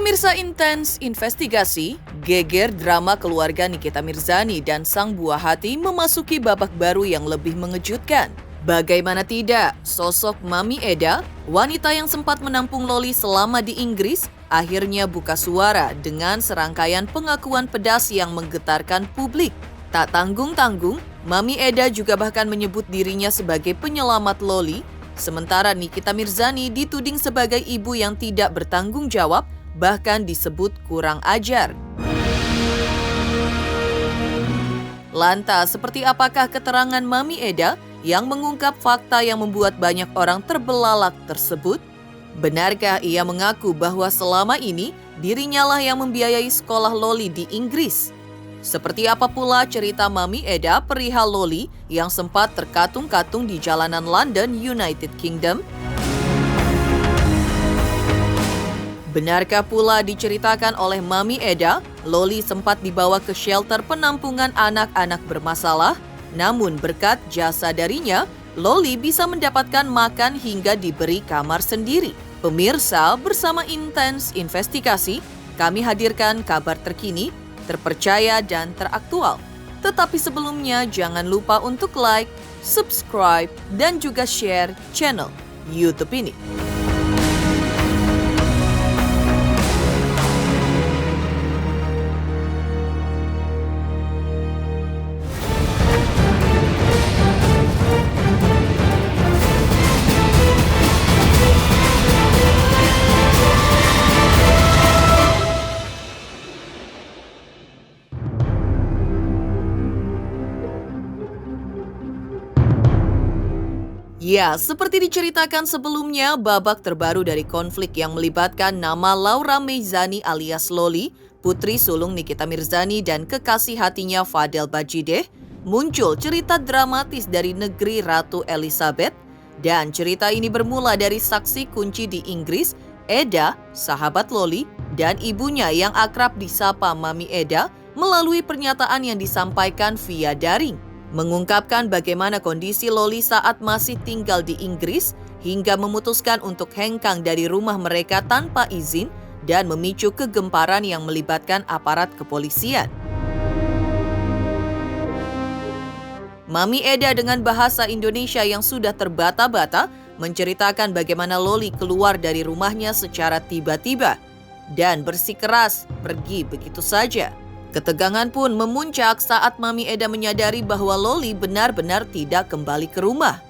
Pemirsa Intens Investigasi, geger drama keluarga Nikita Mirzani dan sang buah hati memasuki babak baru yang lebih mengejutkan. Bagaimana tidak, sosok Mami Eda, wanita yang sempat menampung Loli selama di Inggris, akhirnya buka suara dengan serangkaian pengakuan pedas yang menggetarkan publik. Tak tanggung-tanggung, Mami Eda juga bahkan menyebut dirinya sebagai penyelamat Loli, sementara Nikita Mirzani dituding sebagai ibu yang tidak bertanggung jawab, bahkan disebut kurang ajar. Lantas, seperti apakah keterangan Mami Eda yang mengungkap fakta yang membuat banyak orang terbelalak tersebut? Benarkah ia mengaku bahwa selama ini dirinya lah yang membiayai sekolah Loli di Inggris? Seperti apa pula cerita Mami Eda perihal Loli yang sempat terkatung-katung di jalanan London, United Kingdom? Benarkah pula diceritakan oleh Mami Eda, Loli sempat dibawa ke shelter penampungan anak-anak bermasalah, namun berkat jasa darinya, Loli bisa mendapatkan makan hingga diberi kamar sendiri. Pemirsa, bersama Intens Investigasi, kami hadirkan kabar terkini, terpercaya dan teraktual. Tetapi sebelumnya jangan lupa untuk like, subscribe, dan juga share channel YouTube ini. Ya, seperti diceritakan sebelumnya, babak terbaru dari konflik yang melibatkan nama Laura Meizani alias Loli, putri sulung Nikita Mirzani dan kekasih hatinya Fadel Bajideh, muncul cerita dramatis dari negeri Ratu Elizabeth, dan cerita ini bermula dari saksi kunci di Inggris, Eda, sahabat Loli, dan ibunya yang akrab disapa Mami Eda melalui pernyataan yang disampaikan via daring. Mengungkapkan bagaimana kondisi Loli saat masih tinggal di Inggris hingga memutuskan untuk hengkang dari rumah mereka tanpa izin dan memicu kegemparan yang melibatkan aparat kepolisian. Mami Eda dengan bahasa Indonesia yang sudah terbata-bata menceritakan bagaimana Loli keluar dari rumahnya secara tiba-tiba dan bersikeras pergi begitu saja. Ketegangan pun memuncak saat Mami Eda menyadari bahwa Loli benar-benar tidak kembali ke rumah.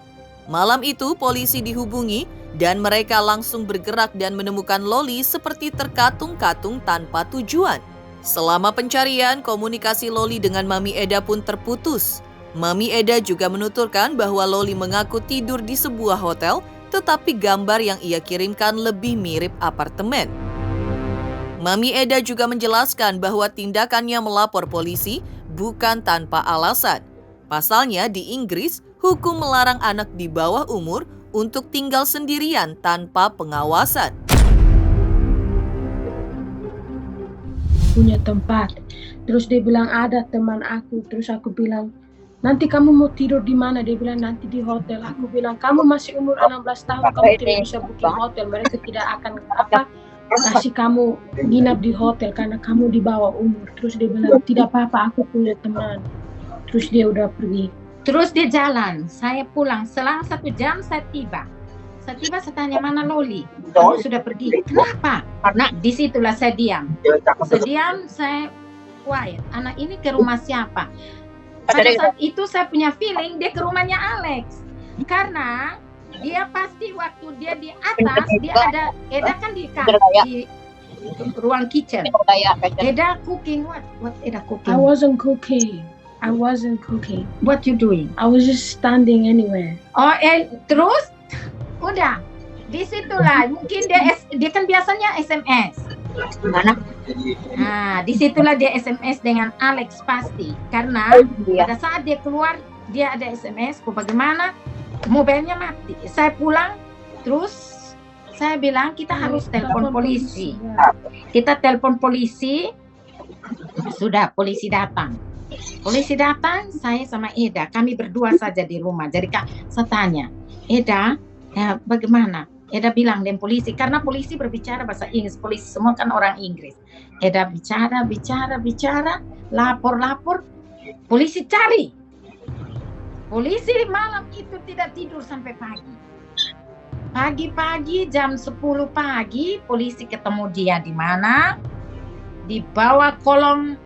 Malam itu polisi dihubungi dan mereka langsung bergerak dan menemukan Loli seperti terkatung-katung tanpa tujuan. Selama pencarian, komunikasi Loli dengan Mami Eda pun terputus. Mami Eda juga menuturkan bahwa Loli mengaku tidur di sebuah hotel, tetapi gambar yang ia kirimkan lebih mirip apartemen. Mami Eda juga menjelaskan bahwa tindakannya melapor polisi bukan tanpa alasan. Pasalnya di Inggris, hukum melarang anak di bawah umur untuk tinggal sendirian tanpa pengawasan. Punya tempat. Terus dia bilang ada teman aku. Terus aku bilang, nanti kamu mau tidur di mana? Dia bilang nanti di hotel. Aku bilang kamu masih umur 16 tahun, kamu tidak bisa booking hotel. Mereka tidak akan kasih kamu nginap di hotel karena kamu di bawah umur. Terus dia bilang tidak apa-apa, aku punya teman. Terus dia udah pergi. Terus dia jalan, saya pulang. Selang 1 jam saya tiba. Saya tanya mana Loli? Kamu sudah pergi. Kenapa? Karena disitulah saya diam. Saya quiet. Anak ini ke rumah siapa? Pada saat itu saya punya feeling dia ke rumahnya Alex. Karena dia pasti waktu dia di atas, dia ada, Eda kan di ruang kitchen. Eda cooking, what Eda cooking? I wasn't cooking. What you doing? I was just standing anywhere. Oh, terus udah disitulah mungkin dia kan biasanya SMS. Mana? Nah, disitulah dia SMS dengan Alex pasti karena pada saat dia keluar dia ada SMS. Bagaimana? Mobilnya mati. Saya pulang, terus saya bilang kita harus telepon polisi. Kita telepon polisi, sudah polisi datang. Saya sama Eda, kami berdua saja di rumah. Jadi saya tanya, Eda, bagaimana? Eda bilang dengan polisi, karena polisi berbicara bahasa Inggris, polisi semua kan orang Inggris. Eda bicara, lapor, polisi cari. Polisi malam itu tidak tidur sampai pagi. Pagi-pagi jam 10 pagi, polisi ketemu dia di mana? Di bawah kolong,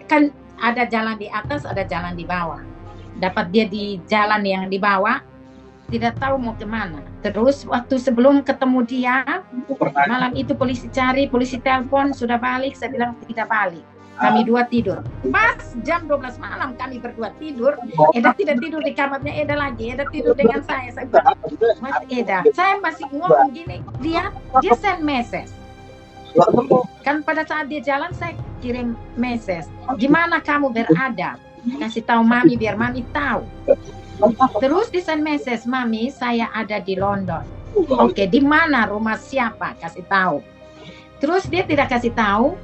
kan ada jalan di atas, ada jalan di bawah. Dapat dia di jalan yang di bawah, tidak tahu mau kemana. Terus waktu sebelum ketemu dia, malam itu polisi cari, polisi telepon, sudah balik, saya bilang tidak balik. Kami dua tidur. Pas jam 12 malam kami berdua tidur, Eda tidak tidur di kamarnya Eda lagi, Eda tidur dengan saya. Saya bilang, Mas Eda, saya masih ngomong gini, dia send message. Kan pada saat dia jalan saya kirim message, gimana kamu berada? Kasih tahu Mami biar Mami tahu. Terus di send message, Mami saya ada di London. Oke, di mana, rumah siapa? Kasih tahu. Terus dia tidak kasih tahu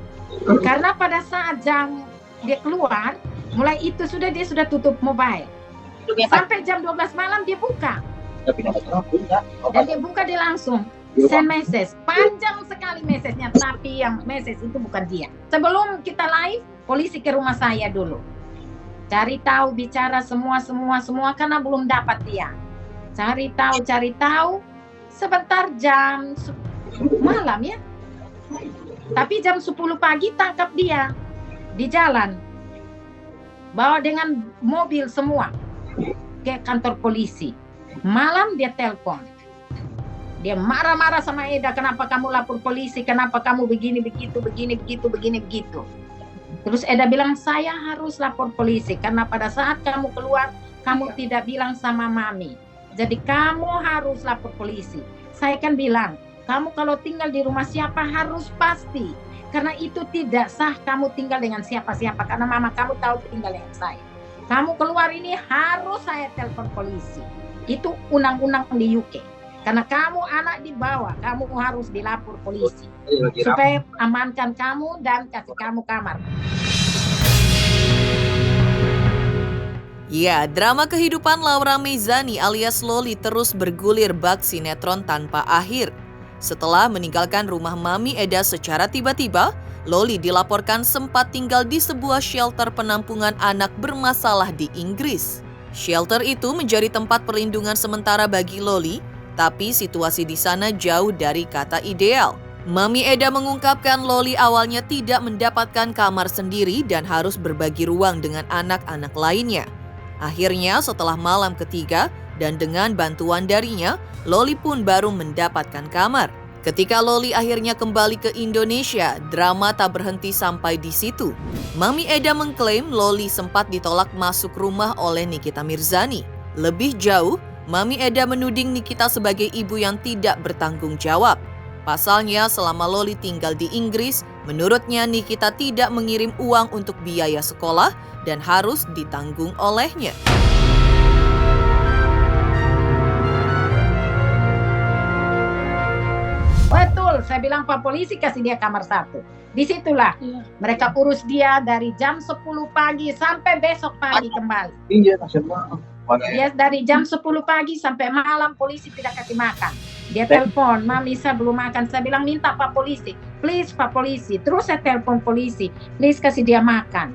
karena pada saat jam dia keluar, mulai itu dia sudah tutup mobile. Sampai jam 12 malam dia buka. Dan dia buka, dia langsung send message. Panjang sekali message-nya, tapi yang message itu bukan dia. Sebelum kita live, polisi ke rumah saya dulu. Cari tahu, bicara semua karena belum dapat dia. Cari tahu. Sebentar jam malam ya. Tapi jam 10 pagi tangkap dia di jalan. Bawa dengan mobil semua ke kantor polisi. Malam dia telepon. Dia marah-marah sama Eda, kenapa kamu lapor polisi? Kenapa kamu begini begitu. Terus Eda bilang, saya harus lapor polisi karena pada saat kamu keluar, kamu tidak bilang sama Mami. Jadi kamu harus lapor polisi. Saya kan bilang, kamu kalau tinggal di rumah siapa harus pasti. Karena itu tidak sah kamu tinggal dengan siapa-siapa. Karena mama kamu tahu tinggal dengan saya. Kamu keluar ini harus saya telepon polisi. Itu undang-undang di UK. Karena kamu anak di bawah, kamu harus dilapor polisi. Supaya amankan kamu dan kasih kamu kamar. Ya, drama kehidupan Laura Meizani alias Loli terus bergulir bak sinetron tanpa akhir. Setelah meninggalkan rumah Mami Eda secara tiba-tiba, Loli dilaporkan sempat tinggal di sebuah shelter penampungan anak bermasalah di Inggris. Shelter itu menjadi tempat perlindungan sementara bagi Loli, tapi situasi di sana jauh dari kata ideal. Mami Eda mengungkapkan Loli awalnya tidak mendapatkan kamar sendiri dan harus berbagi ruang dengan anak-anak lainnya. Akhirnya setelah malam ketiga dan dengan bantuan darinya, Loli pun baru mendapatkan kamar. Ketika Loli akhirnya kembali ke Indonesia, drama tak berhenti sampai di situ. Mami Eda mengklaim Loli sempat ditolak masuk rumah oleh Nikita Mirzani. Lebih jauh, Mami Eda menuding Nikita sebagai ibu yang tidak bertanggung jawab. Pasalnya, selama Loli tinggal di Inggris, menurutnya Nikita tidak mengirim uang untuk biaya sekolah dan harus ditanggung olehnya. Betul, saya bilang Pak Polisi kasih dia kamar 1. Disitulah mereka urus dia dari jam 10 pagi sampai besok pagi kembali. Dia dari jam 10 pagi sampai malam polisi tidak kasih makan. Dia telepon, Mami saya belum makan. Saya bilang minta Pak Polisi, please Pak Polisi. Terus saya telepon polisi, please kasih dia makan.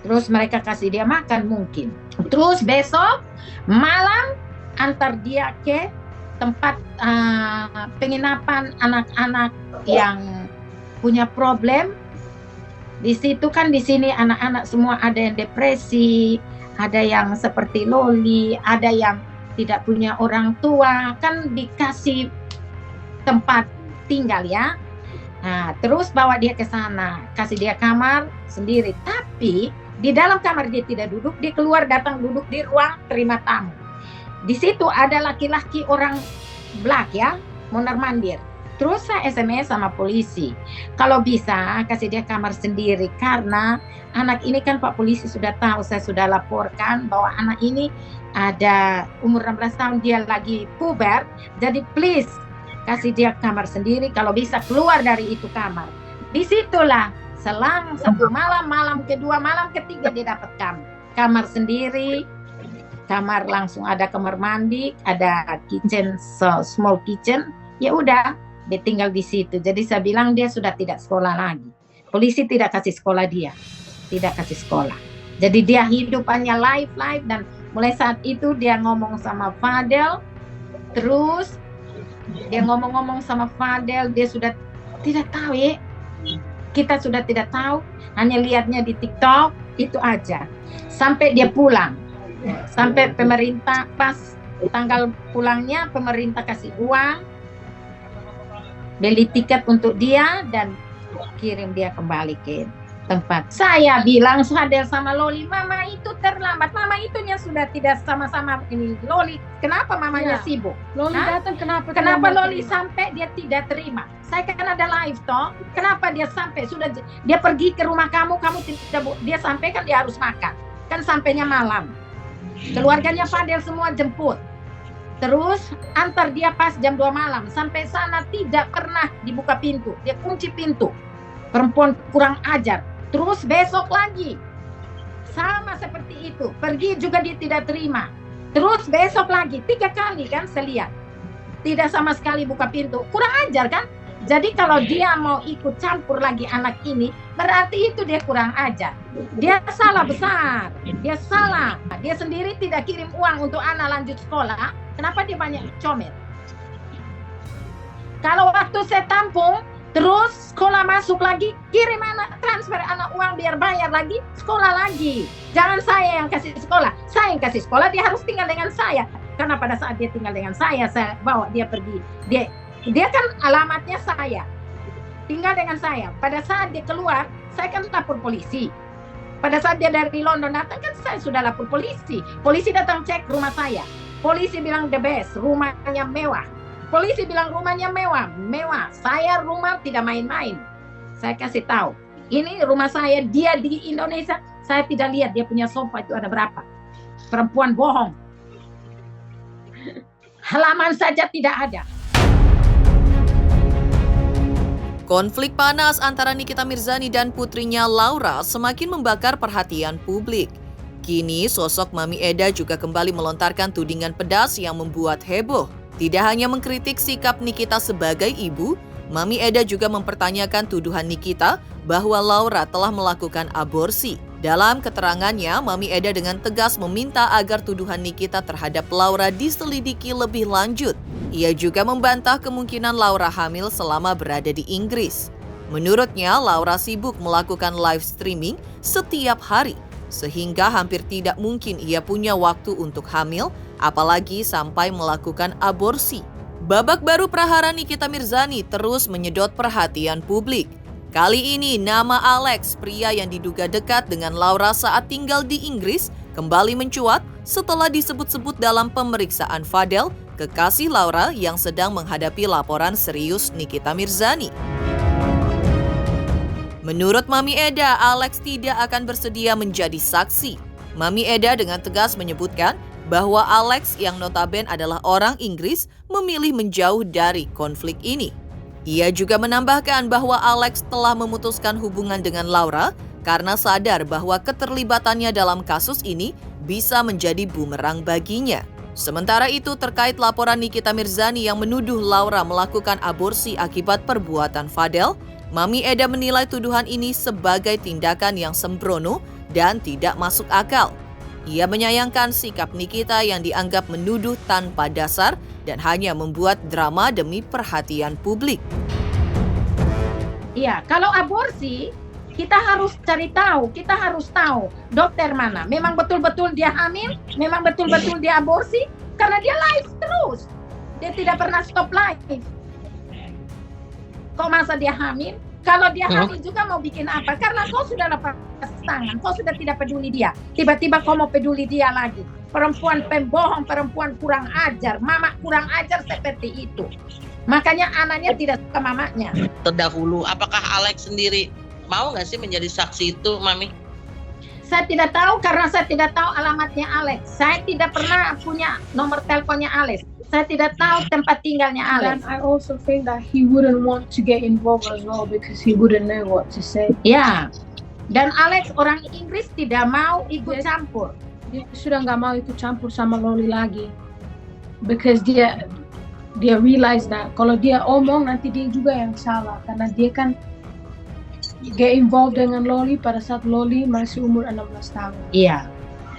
Terus mereka kasih dia makan mungkin. Terus besok malam antar dia ke tempat penginapan anak-anak yang punya problem. Di situ kan, di sini anak-anak semua ada yang depresi, ada yang seperti Loli, ada yang tidak punya orang tua, kan dikasih tempat tinggal ya. Nah, terus bawa dia ke sana, kasih dia kamar sendiri. Tapi di dalam kamar dia tidak duduk, dia keluar datang duduk di ruang terima tamu. Di situ ada laki-laki orang black ya, mondar-mandir. Terus saya SMS sama polisi, kalau bisa kasih dia kamar sendiri karena anak ini kan Pak Polisi sudah tahu, saya sudah laporkan bahwa anak ini ada umur 16 tahun, dia lagi puber, jadi please kasih dia kamar sendiri, kalau bisa keluar dari itu kamar. Disitulah selang 1 malam, malam kedua, malam ketiga dia dapat kamar sendiri. Kamar langsung ada kamar mandi, ada kitchen, small kitchen, Ya udah, dia tinggal di situ. Jadi saya bilang dia sudah tidak sekolah lagi. Polisi tidak kasih sekolah dia, tidak kasih sekolah. Jadi dia hidupannya live dan mulai saat itu dia ngomong sama Fadel, terus dia ngomong-ngomong sama Fadel, dia sudah tidak tahu ya. Kita sudah tidak tahu, hanya lihatnya di TikTok, itu aja. Sampai dia pulang. Sampai pemerintah, pas tanggal pulangnya, pemerintah kasih uang, beli tiket untuk dia, dan kirim dia kembali ke tempat. Saya bilang Fadel sama Loli, mama itu terlambat, mama itunya sudah tidak sama-sama ini. Loli, kenapa mamanya sibuk? Loli datang, kenapa Loli sampai dia tidak terima? Saya kan ada live toh, kenapa dia sampai sudah dia pergi ke rumah kamu tidak, dia sampai kan dia harus makan, kan sampainya malam. Keluarganya Fadel semua jemput. Terus antar dia pas jam 2 malam, sampai sana tidak pernah dibuka pintu, dia kunci pintu. Perempuan kurang ajar. Terus besok lagi sama seperti itu, pergi juga dia tidak terima. Terus besok lagi 3 kali kan saya lihat, tidak sama sekali buka pintu, kurang ajar kan. Jadi kalau dia mau ikut campur lagi anak ini, berarti itu dia kurang ajar. Dia salah besar, dia salah. Dia sendiri tidak kirim uang untuk anak lanjut sekolah, kenapa dia banyak comel? Kalau waktu saya tampung, terus sekolah masuk lagi, kirim anak, transfer anak uang biar bayar lagi, sekolah lagi. Jangan saya yang kasih sekolah, saya yang kasih sekolah, dia harus tinggal dengan saya. Karena pada saat dia tinggal dengan saya bawa dia pergi. Dia kan alamatnya saya, tinggal dengan saya. Pada saat dia keluar, saya kan lapor polisi. Pada saat dia dari London datang, kan saya sudah lapor polisi. Polisi datang cek rumah saya. Polisi bilang the best, rumahnya mewah. Polisi bilang rumahnya mewah. Saya rumah tidak main-main. Saya kasih tahu, ini rumah saya, dia di Indonesia. Saya tidak lihat dia punya sofa itu ada berapa. Perempuan bohong. Halaman saja tidak ada. Konflik panas antara Nikita Mirzani dan putrinya Laura semakin membakar perhatian publik. Kini sosok Mami Eda juga kembali melontarkan tudingan pedas yang membuat heboh. Tidak hanya mengkritik sikap Nikita sebagai ibu, Mami Eda juga mempertanyakan tuduhan Nikita bahwa Laura telah melakukan aborsi. Dalam keterangannya, Mami Eda dengan tegas meminta agar tuduhan Nikita terhadap Laura diselidiki lebih lanjut. Ia juga membantah kemungkinan Laura hamil selama berada di Inggris. Menurutnya, Laura sibuk melakukan live streaming setiap hari, sehingga hampir tidak mungkin ia punya waktu untuk hamil, apalagi sampai melakukan aborsi. Babak baru prahara Nikita Mirzani terus menyedot perhatian publik. Kali ini nama Alex, pria yang diduga dekat dengan Laura saat tinggal di Inggris, kembali mencuat setelah disebut-sebut dalam pemeriksaan Fadel, kekasih Laura yang sedang menghadapi laporan serius Nikita Mirzani. Menurut Mami Eda, Alex tidak akan bersedia menjadi saksi. Mami Eda dengan tegas menyebutkan bahwa Alex yang notabene adalah orang Inggris memilih menjauh dari konflik ini. Ia juga menambahkan bahwa Alex telah memutuskan hubungan dengan Laura karena sadar bahwa keterlibatannya dalam kasus ini bisa menjadi bumerang baginya. Sementara itu, terkait laporan Nikita Mirzani yang menuduh Laura melakukan aborsi akibat perbuatan Fadel, Mami Eda menilai tuduhan ini sebagai tindakan yang sembrono dan tidak masuk akal. Ia menyayangkan sikap Nikita yang dianggap menuduh tanpa dasar dan hanya membuat drama demi perhatian publik. Iya, kalau aborsi, kita harus cari tahu, kita harus tahu dokter mana. Memang betul-betul dia hamil, memang betul-betul dia aborsi, karena dia live terus. Dia tidak pernah stop live. Kok masa dia hamil? Kalau dia hamil juga mau bikin apa? Karena kau sudah lepas tangan, kau sudah tidak peduli dia. Tiba-tiba kau mau peduli dia lagi. Perempuan pembohong, perempuan kurang ajar, mama kurang ajar seperti itu. Makanya anaknya tidak suka mamanya. Terdahulu, apakah Alex sendiri mau nggak sih menjadi saksi itu, Mami? Saya tidak tahu karena saya tidak tahu alamatnya Alex. Saya tidak pernah punya nomor teleponnya Alex. Saya tidak tahu tempat tinggalnya Alex. And I also think that he wouldn't want to get involved as well because he wouldn't know what to say. Ya, dan Alex orang Inggris tidak mau ikut campur. Dia sudah nggak mau ikut campur sama Loli lagi, because dia dia realize kalau dia omong nanti dia juga yang salah karena dia kan get involved dengan Loli pada saat Loli masih umur 16 tahun. Iya.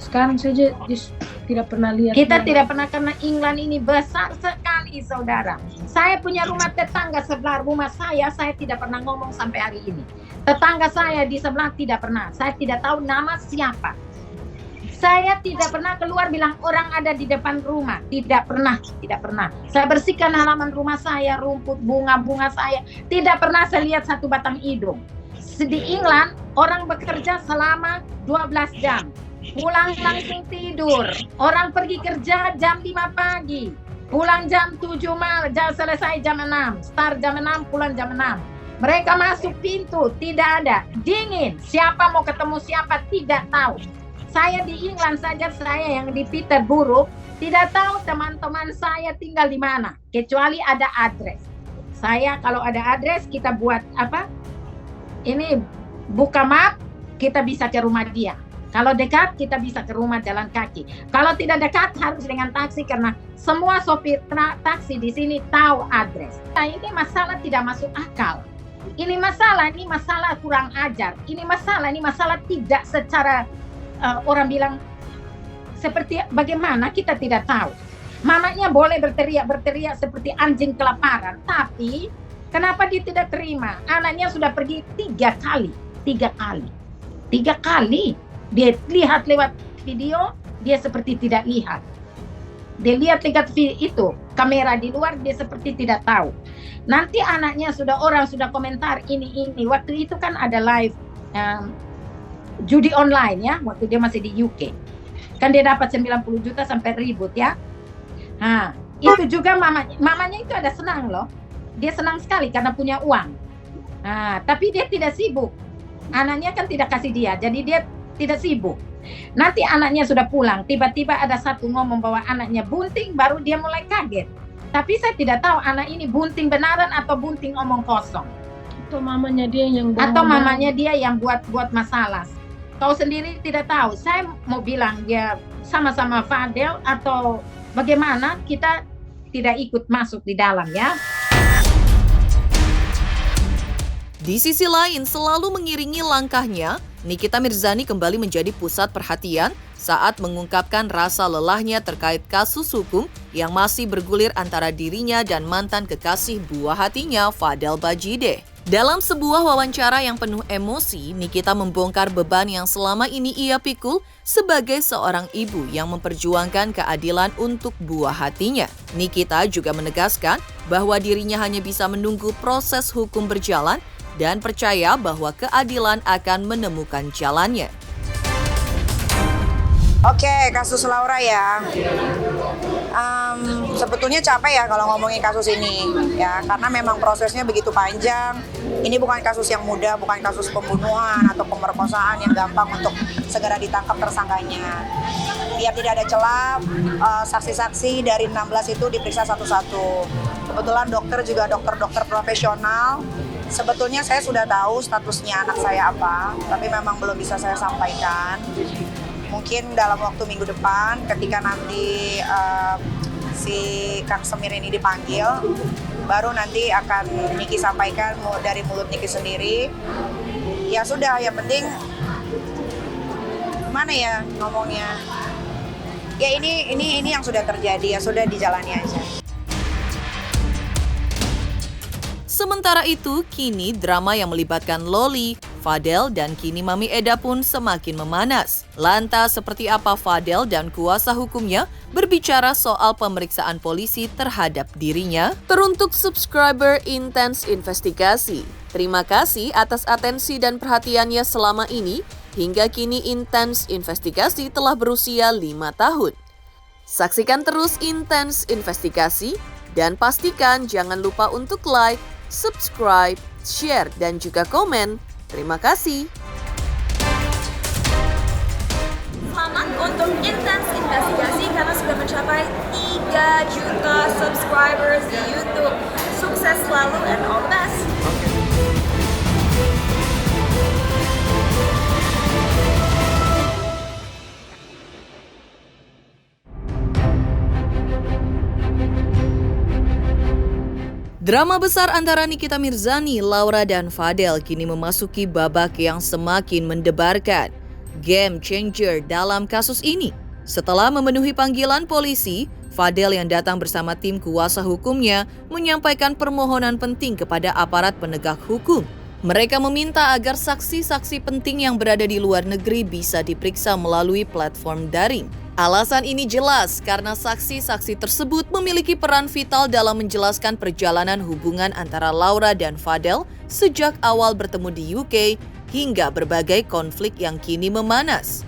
Sekarang saja dia tidak pernah lihat. Kita dia. tidak pernah, karena England ini besar sekali, saudara. Saya punya rumah tetangga sebelah rumah saya tidak pernah ngomong sampai hari ini. Tetangga saya di sebelah tidak pernah. Saya tidak tahu nama siapa. Saya tidak pernah keluar bilang orang ada di depan rumah. Tidak pernah, tidak pernah. Saya bersihkan halaman rumah saya, rumput, bunga-bunga saya. Tidak pernah saya lihat satu batang hidung. Di England, orang bekerja selama 12 jam. Pulang langsung tidur. Orang pergi kerja jam 5 pagi. Pulang jam 7 malam, selesai jam 6. Start jam 6, pulang jam 6. Mereka masuk pintu, tidak ada. Dingin, siapa mau ketemu siapa tidak tahu. Saya di England saja, saya yang di Peterborough, tidak tahu teman-teman saya tinggal di mana. Kecuali ada address. Saya kalau ada address, kita buat apa? Ini buka map, kita bisa ke rumah dia. Kalau dekat, kita bisa ke rumah jalan kaki. Kalau tidak dekat, harus dengan taksi karena semua sopir taksi di sini tahu address. Nah, ini masalah tidak masuk akal. Ini masalah kurang ajar. Ini masalah tidak secara orang bilang seperti bagaimana kita tidak tahu. Mamanya boleh berteriak seperti anjing kelaparan, tapi kenapa dia tidak terima? Anaknya sudah pergi 3 kali. Dia lihat lewat video, dia seperti tidak lihat. Dia lihat itu kamera di luar, dia seperti tidak tahu. Nanti anaknya orang sudah komentar ini. Waktu itu kan ada live judi online ya, waktu dia masih di UK. Kan dia dapat 90 juta sampai ribut ya. Nah, itu juga mamanya itu ada senang loh. Dia senang sekali karena punya uang. Nah, tapi dia tidak sibuk. Anaknya kan tidak kasih dia, jadi dia tidak sibuk. Nanti anaknya sudah pulang, tiba-tiba ada satu ngomong bahwa anaknya bunting, baru dia mulai kaget. Tapi saya tidak tahu anak ini bunting benaran atau bunting omong kosong. Atau mamanya dia yang buat masalah. Kau sendiri tidak tahu. Saya mau bilang dia sama-sama Fadel atau bagaimana, kita tidak ikut masuk di dalam ya. Di sisi lain, selalu mengiringi langkahnya, Nikita Mirzani kembali menjadi pusat perhatian saat mengungkapkan rasa lelahnya terkait kasus hukum yang masih bergulir antara dirinya dan mantan kekasih buah hatinya, Fadel Bajideh. Dalam sebuah wawancara yang penuh emosi, Nikita membongkar beban yang selama ini ia pikul sebagai seorang ibu yang memperjuangkan keadilan untuk buah hatinya. Nikita juga menegaskan bahwa dirinya hanya bisa menunggu proses hukum berjalan dan percaya bahwa keadilan akan menemukan jalannya. Oke, kasus Laura ya. Sebetulnya capek ya kalau ngomongin kasus ini ya, karena memang prosesnya begitu panjang. Ini bukan kasus yang mudah, bukan kasus pembunuhan atau pemerkosaan yang gampang untuk segera ditangkap tersangkanya. Biar tidak ada celah, saksi-saksi dari 16 itu diperiksa satu-satu. Kebetulan dokter juga dokter profesional. Sebetulnya saya sudah tahu statusnya anak saya apa, tapi memang belum bisa saya sampaikan. Mungkin dalam waktu minggu depan ketika nanti si Kang Semir ini dipanggil, baru nanti akan Niki sampaikan dari mulut Niki sendiri. Ya sudah, yang penting mana ya ngomongnya. Ya ini yang sudah terjadi, ya sudah dijalani aja. Sementara itu, kini drama yang melibatkan Loli, Fadel, dan kini Mami Eda pun semakin memanas. Lantas, seperti apa Fadel dan kuasa hukumnya berbicara soal pemeriksaan polisi terhadap dirinya? Teruntuk subscriber Intense Investigasi, terima kasih atas atensi dan perhatiannya selama ini. Hingga kini Intense Investigasi telah berusia 5 tahun. Saksikan terus Intense Investigasi dan pastikan jangan lupa untuk like, subscribe, share, dan juga komen. Terima kasih. Selamat untuk Intense Investigasi karena sudah mencapai 3 juta subscribers di YouTube. Sukses selalu and all the best. Drama besar antara Nikita Mirzani, Laura, dan Fadel kini memasuki babak yang semakin mendebarkan. Game changer dalam kasus ini. Setelah memenuhi panggilan polisi, Fadel yang datang bersama tim kuasa hukumnya menyampaikan permohonan penting kepada aparat penegak hukum. Mereka meminta agar saksi-saksi penting yang berada di luar negeri bisa diperiksa melalui platform daring. Alasan ini jelas karena saksi-saksi tersebut memiliki peran vital dalam menjelaskan perjalanan hubungan antara Laura dan Fadel sejak awal bertemu di UK hingga berbagai konflik yang kini memanas.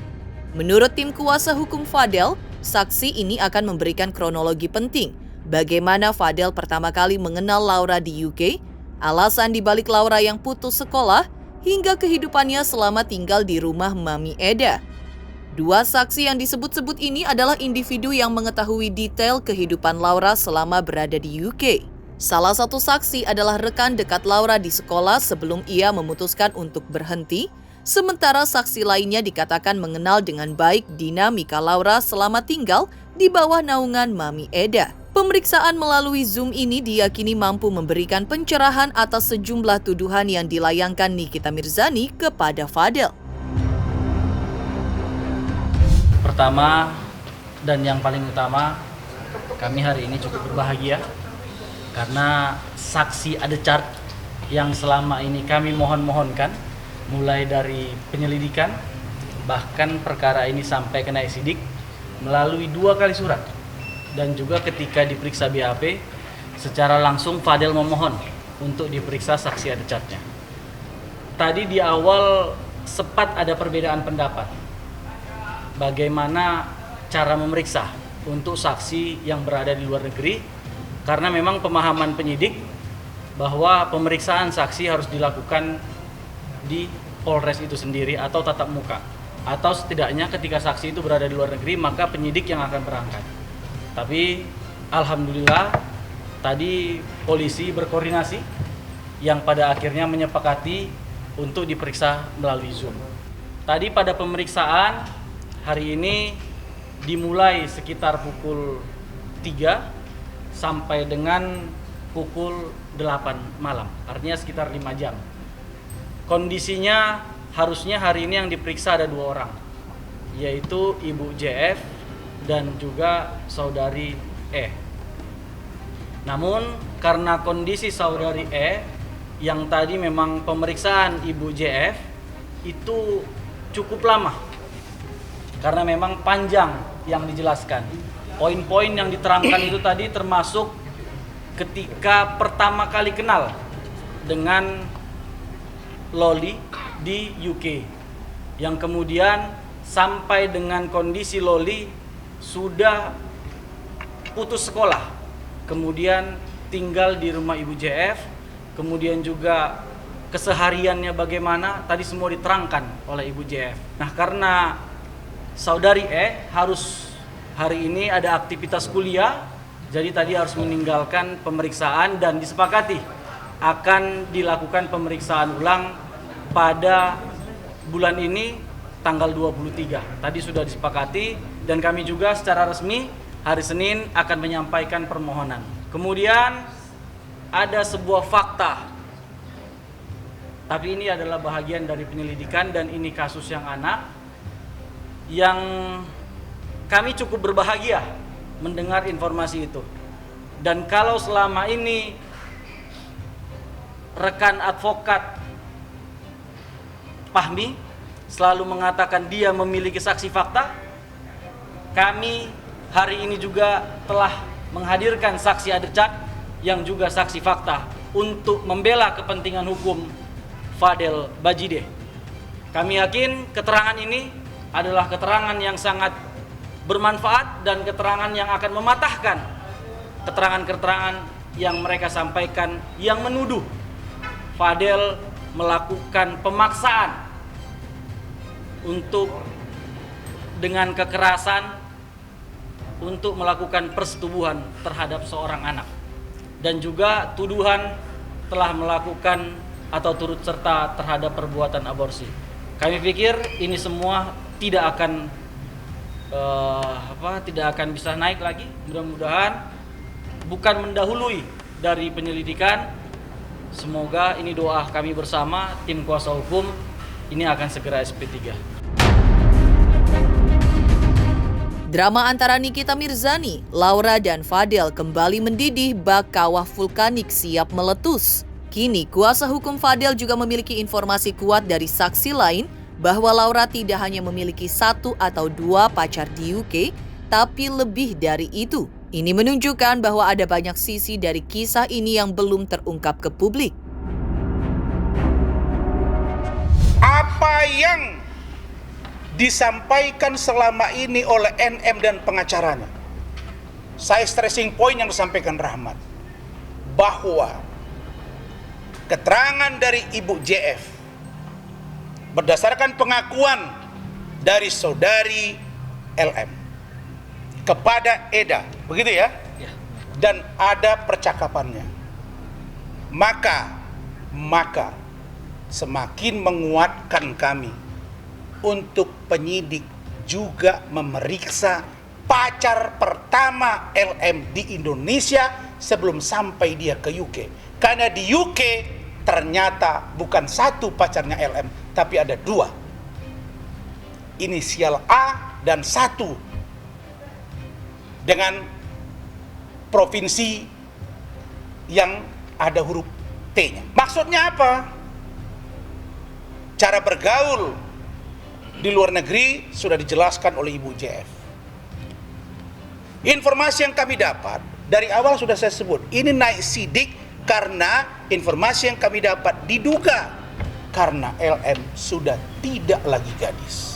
Menurut tim kuasa hukum Fadel, saksi ini akan memberikan kronologi penting bagaimana Fadel pertama kali mengenal Laura di UK, alasan dibalik Laura yang putus sekolah, hingga kehidupannya selama tinggal di rumah Mami Eda. Dua saksi yang disebut-sebut ini adalah individu yang mengetahui detail kehidupan Laura selama berada di UK. Salah satu saksi adalah rekan dekat Laura di sekolah sebelum ia memutuskan untuk berhenti, sementara saksi lainnya dikatakan mengenal dengan baik dinamika Laura selama tinggal di bawah naungan Mami Eda. Pemeriksaan melalui Zoom ini diyakini mampu memberikan pencerahan atas sejumlah tuduhan yang dilayangkan Nikita Mirzani kepada Fadel. Pertama dan yang paling utama, kami hari ini cukup berbahagia karena saksi Adechart yang selama ini kami mohon-mohonkan, mulai dari penyelidikan, bahkan perkara ini sampai ke naik sidik melalui 2 kali surat, dan juga ketika diperiksa BAP secara langsung Fadel memohon untuk diperiksa saksi Adechartnya. Tadi di awal sempat ada perbedaan pendapat bagaimana cara memeriksa untuk saksi yang berada di luar negeri, karena memang pemahaman penyidik bahwa pemeriksaan saksi harus dilakukan di Polres itu sendiri atau tatap muka, atau setidaknya ketika saksi itu berada di luar negeri maka penyidik yang akan berangkat. Tapi alhamdulillah tadi polisi berkoordinasi yang pada akhirnya menyepakati untuk diperiksa melalui Zoom. Tadi pada pemeriksaan hari ini dimulai sekitar pukul 3 sampai dengan pukul 8 malam, artinya sekitar 5 jam. Kondisinya harusnya hari ini yang diperiksa ada 2 orang, yaitu Ibu JF dan juga Saudari E. Namun karena kondisi Saudari E yang tadi memang pemeriksaan Ibu JF itu cukup lama, karena memang panjang yang dijelaskan. Poin-poin yang diterangkan itu tadi termasuk ketika pertama kali kenal dengan Loli di UK, yang kemudian sampai dengan kondisi Loli sudah putus sekolah, kemudian tinggal di rumah Ibu JF, kemudian juga kesehariannya bagaimana, tadi semua diterangkan oleh Ibu JF. Nah, karena Saudari E harus hari ini ada aktivitas kuliah, jadi tadi harus meninggalkan pemeriksaan dan disepakati akan dilakukan pemeriksaan ulang pada bulan ini tanggal 23. Tadi sudah disepakati dan kami juga secara resmi hari Senin akan menyampaikan permohonan. Kemudian ada sebuah fakta, tapi ini adalah bahagian dari penyelidikan dan ini kasus yang anak, yang kami cukup berbahagia mendengar informasi itu. Dan kalau selama ini rekan advokat Fahmi selalu mengatakan dia memiliki saksi fakta, kami hari ini juga telah menghadirkan saksi Adechart yang juga saksi fakta untuk membela kepentingan hukum Fadel Bajideh. Kami yakin keterangan ini adalah keterangan yang sangat bermanfaat dan keterangan yang akan mematahkan keterangan-keterangan yang mereka sampaikan yang menuduh Fadel melakukan pemaksaan untuk dengan kekerasan untuk melakukan persetubuhan terhadap seorang anak, dan juga tuduhan telah melakukan atau turut serta terhadap perbuatan aborsi. Kami pikir ini semua tidak akan bisa naik lagi. Mudah-mudahan bukan mendahului dari penyelidikan. Semoga ini doa kami bersama tim kuasa hukum ini akan segera SP3. Drama antara Nikita Mirzani, Laura dan Fadel kembali mendidih bak kawah vulkanik siap meletus. Kini kuasa hukum Fadel juga memiliki informasi kuat dari saksi lain bahwa Laura tidak hanya memiliki 1 atau 2 pacar di UK, tapi lebih dari itu. Ini menunjukkan bahwa ada banyak sisi dari kisah ini yang belum terungkap ke publik. Apa yang disampaikan selama ini oleh NM dan pengacaranya, saya stressing point yang disampaikan Rahmat, bahwa keterangan dari Ibu JF berdasarkan pengakuan dari saudari LM kepada Eda, begitu ya? Dan ada percakapannya. Maka semakin menguatkan kami untuk penyidik juga memeriksa pacar pertama LM di Indonesia sebelum sampai dia ke UK. Karena di UK ternyata bukan 1 pacarnya LM, tapi ada 2. Inisial A dan 1 dengan provinsi yang ada huruf T-nya. Maksudnya apa? Cara bergaul di luar negeri sudah dijelaskan oleh Ibu JF. Informasi yang kami dapat dari awal sudah saya sebut, ini naik sidik karena informasi yang kami dapat diduga karena LM sudah tidak lagi gadis.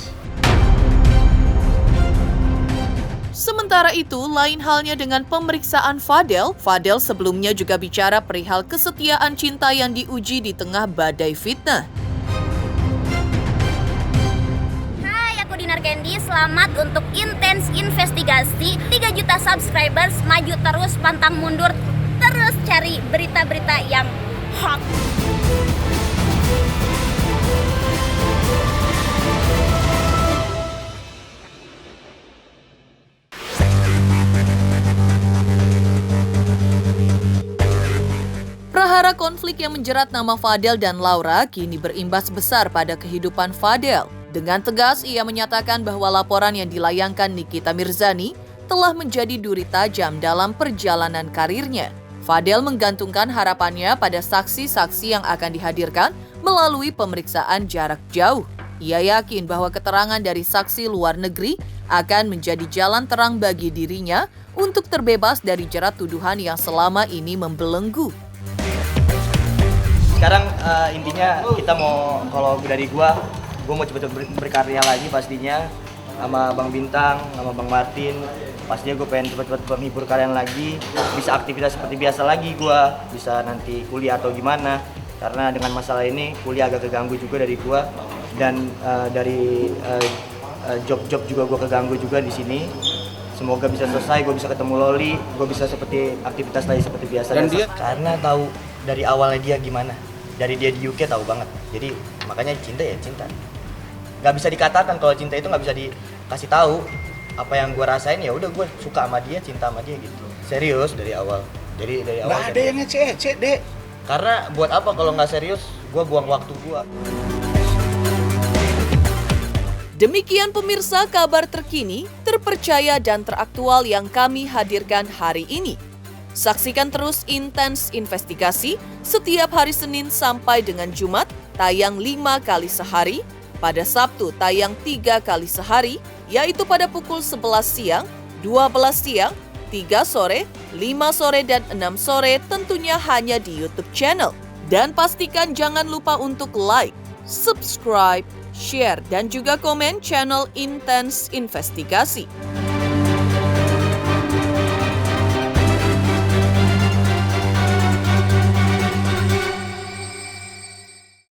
Sementara itu, lain halnya dengan pemeriksaan Fadel. Fadel sebelumnya juga bicara perihal kesetiaan cinta yang diuji di tengah badai fitnah. Hai, aku Dinar Candy. Selamat untuk Intens Investigasi. 3 juta subscribers, maju terus, pantang mundur. Terus cari berita-berita yang hot. Prahara konflik yang menjerat nama Fadel dan Laura kini berimbas besar pada kehidupan Fadel. Dengan tegas, ia menyatakan bahwa laporan yang dilayangkan Nikita Mirzani telah menjadi duri tajam dalam perjalanan karirnya. Fadel menggantungkan harapannya pada saksi-saksi yang akan dihadirkan melalui pemeriksaan jarak jauh. Ia yakin bahwa keterangan dari saksi luar negeri akan menjadi jalan terang bagi dirinya untuk terbebas dari jerat tuduhan yang selama ini membelenggu. Sekarang intinya kita mau, kalau dari gue mau cepet-cepet berkarya lagi pastinya sama Bang Bintang, sama Bang Martin. Pastinya gue pengen cepet-cepet menghibur kalian lagi, bisa aktivitas seperti biasa lagi gue, bisa nanti kuliah atau gimana. Karena dengan masalah ini kuliah agak keganggu juga dari gue, dan dari job-job juga gue keganggu juga di sini. Semoga bisa selesai, gue bisa ketemu Loli, gue bisa seperti aktivitas lagi seperti biasa. Dan dia karena tahu dari awalnya dia gimana, dari dia di UK tahu banget. Jadi makanya cinta ya cinta. Gak bisa dikatakan kalau cinta itu nggak bisa dikasih tahu. Apa yang gue rasain ya udah, gue suka sama dia, cinta sama dia gitu. Serius dari awal. Dari awal. Nggak ada yang ngecek, Dek. Karena buat apa kalau nggak serius, gue buang waktu gue. Demikian pemirsa kabar terkini, terpercaya dan teraktual yang kami hadirkan hari ini. Saksikan terus Intens Investigasi setiap hari Senin sampai dengan Jumat, tayang 5 kali sehari, pada Sabtu tayang 3 kali sehari, yaitu pada pukul 11 siang, 12 siang, 3 sore, 5 sore, dan 6 sore, tentunya hanya di YouTube channel. Dan pastikan jangan lupa untuk like, subscribe, share, dan juga komen channel Intens Investigasi.